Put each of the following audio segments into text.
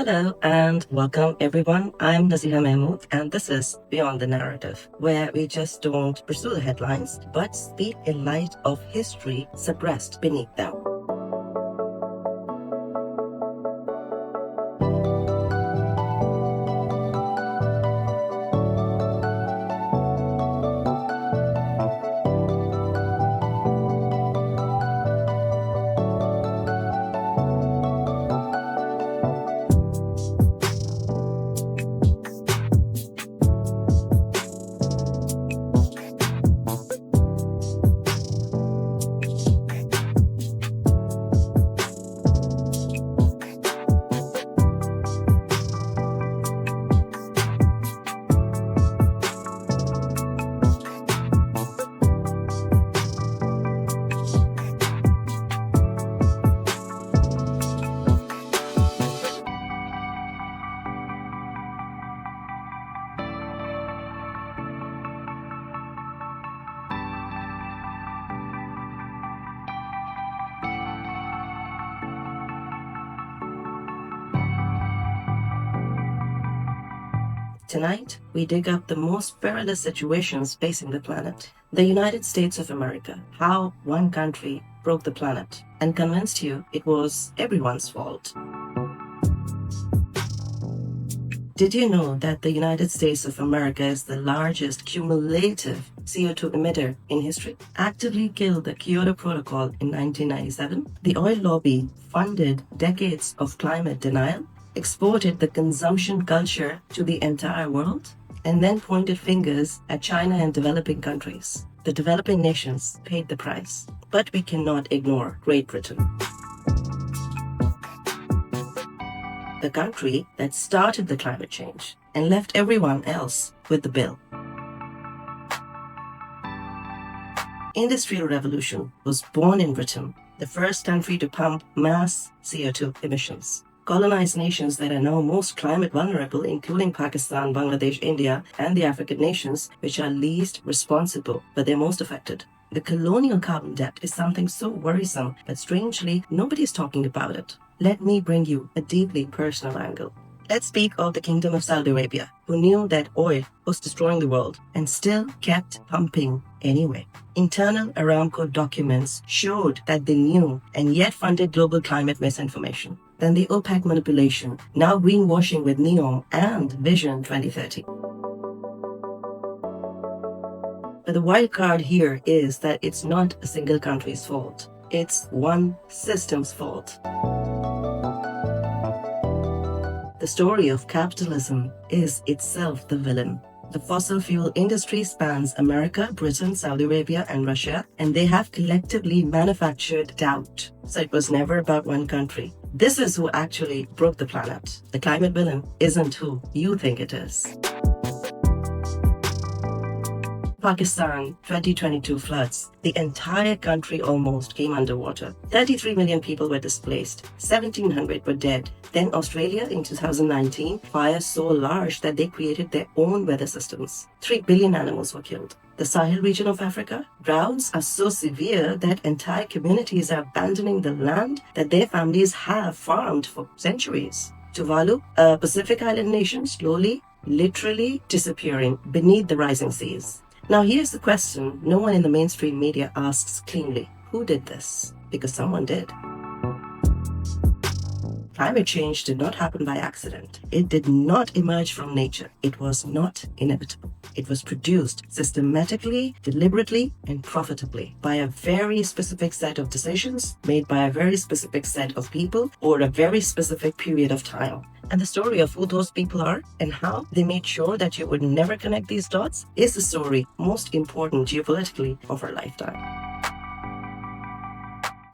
Hello and welcome everyone. I'm Naziha Mehmood and this is Beyond the Narrative, where we just don't pursue the headlines but speak in light of history suppressed beneath them. Tonight, we dig up the most perilous situations facing the planet. The United States of America, how one country broke the planet and convinced you it was everyone's fault. Did you know that the United States of America is the largest cumulative CO2 emitter in history? Actively killed the Kyoto Protocol in 1997. The oil lobby funded decades of climate denial, exported the consumption culture to the entire world, and then pointed fingers at China and developing countries. The developing nations paid the price. But we cannot ignore Great Britain, the country that started the climate change and left everyone else with the bill. Industrial Revolution was born in Britain, the first country to pump mass CO2 emissions. Colonized nations that are now most climate vulnerable, including Pakistan, Bangladesh, India, and the African nations, which are least responsible, but they're most affected. The colonial carbon debt is something so worrisome, but strangely, nobody's talking about it. Let me bring you a deeply personal angle. Let's speak of the Kingdom of Saudi Arabia, who knew that oil was destroying the world and still kept pumping anyway. Internal Aramco documents showed that they knew and yet funded global climate misinformation. Then the OPEC manipulation, now greenwashing with NEOM and Vision 2030. But the wild card here is that it's not a single country's fault. It's one system's fault. The story of capitalism is itself the villain. The fossil fuel industry spans America, Britain, Saudi Arabia, and Russia, and they have collectively manufactured doubt. So it was never about one country. This is who actually broke the planet. The climate villain isn't who you think it is. Pakistan 2022 floods. The entire country almost came underwater. 33 million people were displaced. 1,700 were dead. Then Australia in 2019, fires so large that they created their own weather systems. 3 billion animals were killed. The Sahel region of Africa, droughts are so severe that entire communities are abandoning the land that their families have farmed for centuries. Tuvalu, a Pacific island nation, slowly, literally disappearing beneath the rising seas. Now here's the question no one in the mainstream media asks cleanly. Who did this? Because someone did. Climate change did not happen by accident. It did not emerge from nature. It was not inevitable. It was produced systematically, deliberately, and profitably by a very specific set of decisions made by a very specific set of people over a very specific period of time. And the story of who those people are and how they made sure that you would never connect these dots is the story most important geopolitically of our lifetime.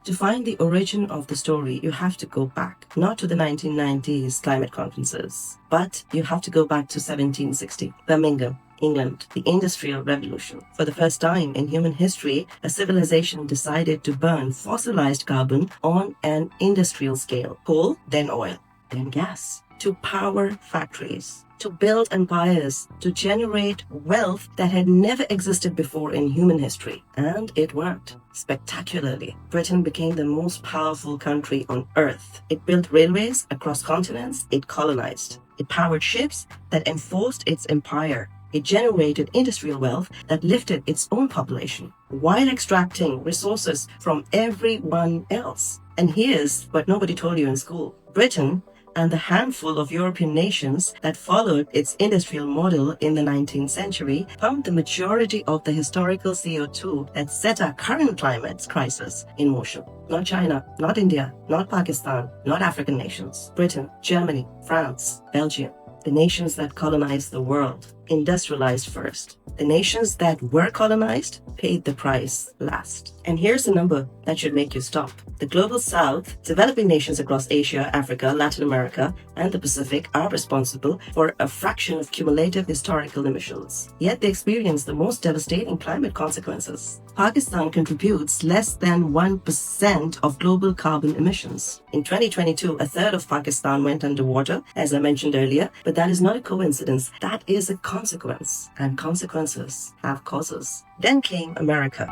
To find the origin of the story, you have to go back, not to the 1990s climate conferences, but you have to go back to 1760, Birmingham, England, the Industrial Revolution. For the first time in human history, a civilization decided to burn fossilized carbon on an industrial scale. Coal, then oil, then gas. to power factories, to build empires, to generate wealth that had never existed before in human history. And it worked spectacularly. Britain became the most powerful country on earth. It built railways across continents. It colonized. It powered ships that enforced its empire. It generated industrial wealth that lifted its own population while extracting resources from everyone else. And here's what nobody told you in school. Britain and the handful of European nations that followed its industrial model in the 19th century pumped the majority of the historical CO2 that set our current climate crisis in motion. Not China, not India, not Pakistan, not African nations. Britain, Germany, France, Belgium. The nations that colonized the world industrialized first. The nations that were colonized paid the price last. And here's a number that should make you stop. The global south, developing nations across Asia, Africa, Latin America, and the Pacific are responsible for a fraction of cumulative historical emissions. Yet they experience the most devastating climate consequences. Pakistan contributes less than 1% of global carbon emissions. In 2022, a third of Pakistan went underwater, as I mentioned earlier, but that is not a coincidence. That is a consequence, and consequences have causes. Then came America.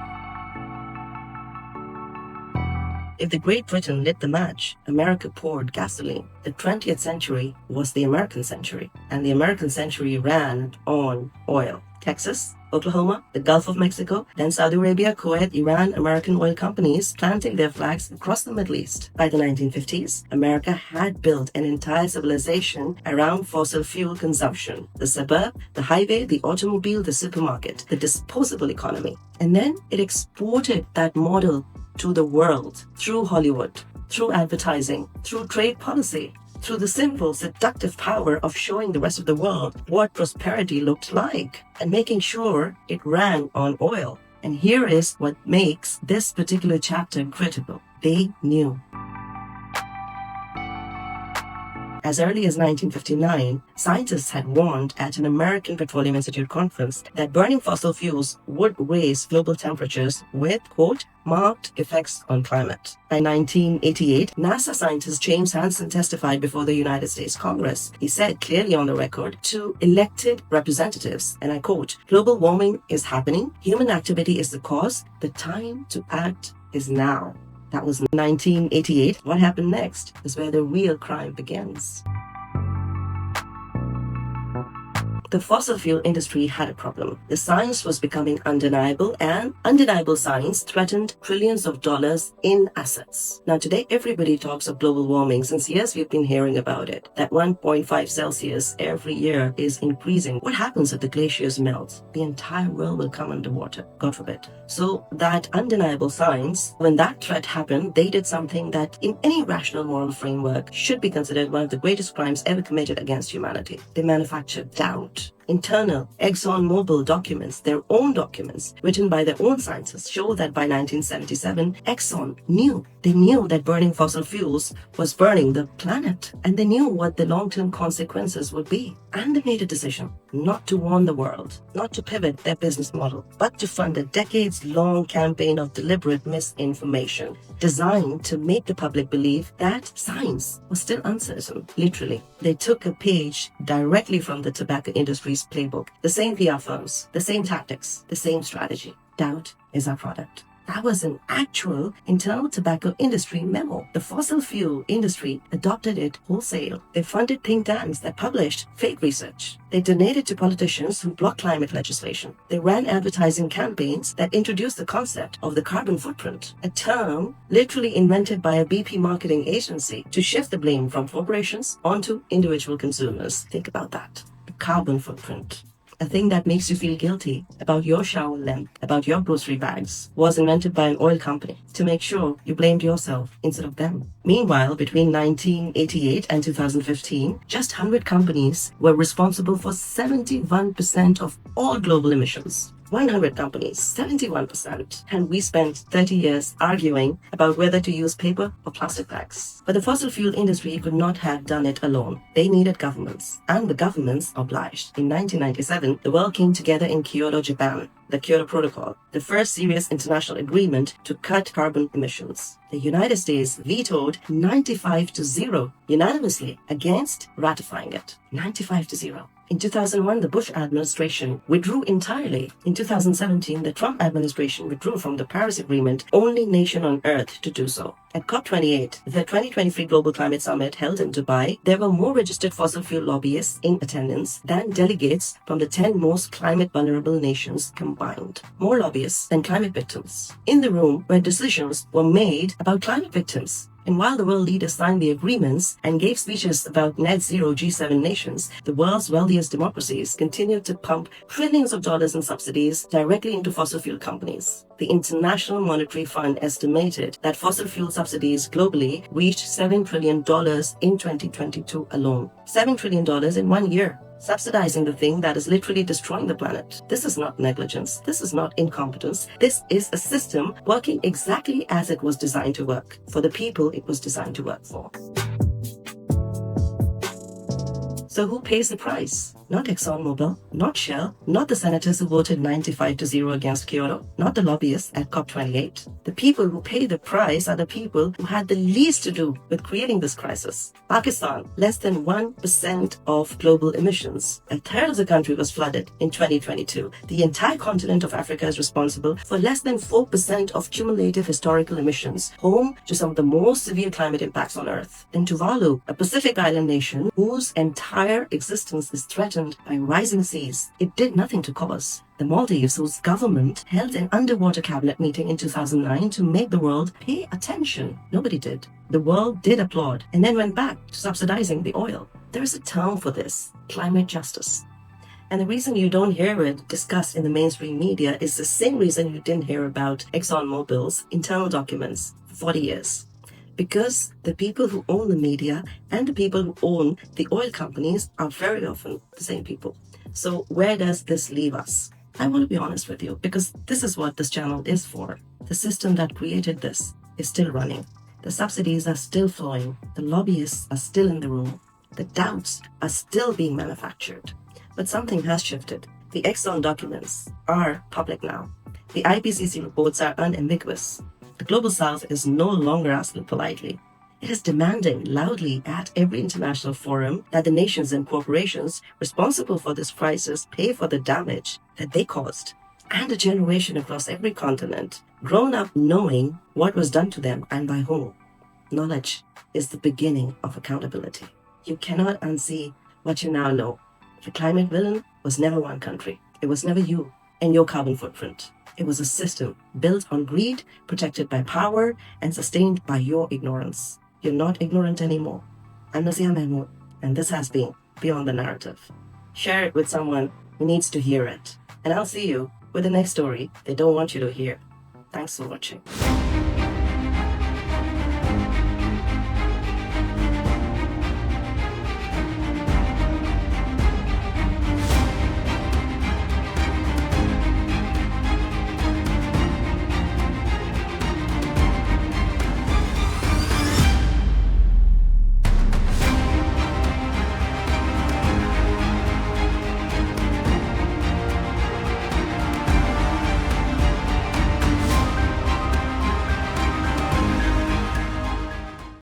If the Great Britain lit the match, America poured gasoline. The 20th century was the American century, and the American century ran on oil. Texas, Oklahoma, the Gulf of Mexico, then Saudi Arabia, Kuwait, Iran, American oil companies planting their flags across the Middle East. By the 1950s, America had built an entire civilization around fossil fuel consumption. The suburb, the highway, the automobile, the supermarket, the disposable economy. And then it exported that model to the world through Hollywood, through advertising, through trade policy, through the simple, seductive power of showing the rest of the world what prosperity looked like and making sure it ran on oil. And here is what makes this particular chapter critical. They knew. As early as 1959, scientists had warned at an American Petroleum Institute conference that burning fossil fuels would raise global temperatures with, quote, marked effects on climate. By 1988, NASA scientist James Hansen testified before the United States Congress. He said clearly on the record to elected representatives, and I quote, global warming is happening, human activity is the cause, the time to act is now. That was 1988. What happened next is where the real crime begins. The fossil fuel industry had a problem. The science was becoming undeniable, and undeniable science threatened trillions of dollars in assets. Now today, everybody talks of global warming. Since years, we've been hearing about it. That 1.5 Celsius every year is increasing. What happens if the glaciers melt? The entire world will come underwater, God forbid. So that undeniable science, when that threat happened, they did something that in any rational moral framework should be considered one of the greatest crimes ever committed against humanity. They manufactured doubt. Internal ExxonMobil documents, their own documents, written by their own scientists, show that by 1977, Exxon knew. They knew that burning fossil fuels was burning the planet, and they knew what the long-term consequences would be. And they made a decision not to warn the world, not to pivot their business model, but to fund a decades-long campaign of deliberate misinformation designed to make the public believe that science was still uncertain. Literally, they took a page directly from the tobacco industry's playbook. The same PR firms, the same tactics, the same strategy. Doubt is our product. That was an actual internal tobacco industry memo. The fossil fuel industry adopted it wholesale. They funded think tanks that published fake research. They donated to politicians who blocked climate legislation. They ran advertising campaigns that introduced the concept of the carbon footprint, a term literally invented by a BP marketing agency to shift the blame from corporations onto individual consumers. Think about that. The carbon footprint. A thing that makes you feel guilty about your shower length, about your grocery bags, was invented by an oil company to make sure you blamed yourself instead of them. Meanwhile, between 1988 and 2015, just 100 companies were responsible for 71% of all global emissions. 100 companies, 71%. And we spent 30 years arguing about whether to use paper or plastic bags. But the fossil fuel industry could not have done it alone. They needed governments, and the governments obliged. In 1997, the world came together in Kyoto, Japan. The Kyoto Protocol, the first serious international agreement to cut carbon emissions. The United States vetoed 95-0 unanimously against ratifying it. 95-0. In 2001, the Bush administration withdrew entirely. In 2017, the Trump administration withdrew from the Paris Agreement, only nation on earth to do so. At COP28, the 2023 Global Climate Summit held in Dubai, there were more registered fossil fuel lobbyists in attendance than delegates from the 10 most climate vulnerable nations combined. More lobbyists than climate victims. In the room where decisions were made about climate victims. And while the world leaders signed the agreements and gave speeches about net zero G7 nations, the world's wealthiest democracies continued to pump trillions of dollars in subsidies directly into fossil fuel companies. The International Monetary Fund estimated that fossil fuel subsidies globally reached $7 trillion in 2022 alone. $7 trillion in 1 year. Subsidizing the thing that is literally destroying the planet. This is not negligence. This is not incompetence. This is a system working exactly as it was designed to work, for the people it was designed to work for. So who pays the price? Not ExxonMobil, not Shell, not the senators who voted 95-0 against Kyoto, not the lobbyists at COP28. The people who pay the price are the people who had the least to do with creating this crisis. Pakistan, less than 1% of global emissions. A third of the country was flooded in 2022. The entire continent of Africa is responsible for less than 4% of cumulative historical emissions, home to some of the most severe climate impacts on Earth. Then Tuvalu, a Pacific island nation whose entire existence is threatened by rising seas. It did nothing to cause. The Maldives, whose government held an underwater cabinet meeting in 2009 to make the world pay attention. Nobody did. The world did applaud and then went back to subsidizing the oil. There is a term for this, climate justice. And the reason you don't hear it discussed in the mainstream media is the same reason you didn't hear about ExxonMobil's internal documents for 40 years. Because the people who own the media and the people who own the oil companies are very often the same people. So where does this leave us? I want to be honest with you, because this is what this channel is for. The system that created this is still running. The subsidies are still flowing. The lobbyists are still in the room. The doubts are still being manufactured. But something has shifted. The Exxon documents are public now. The IPCC reports are unambiguous. The Global South is no longer asking politely. It is demanding loudly at every international forum that the nations and corporations responsible for this crisis pay for the damage that they caused. And a generation across every continent, grown up knowing what was done to them and by whom. Knowledge is the beginning of accountability. You cannot unsee what you now know. The climate villain was never one country. It was never you and your carbon footprint. It was a system built on greed, protected by power, and sustained by your ignorance. You're not ignorant anymore. I'm Naziha Mehmood, and this has been Beyond the Narrative. Share it with someone who needs to hear it. And I'll see you with the next story they don't want you to hear. Thanks for watching.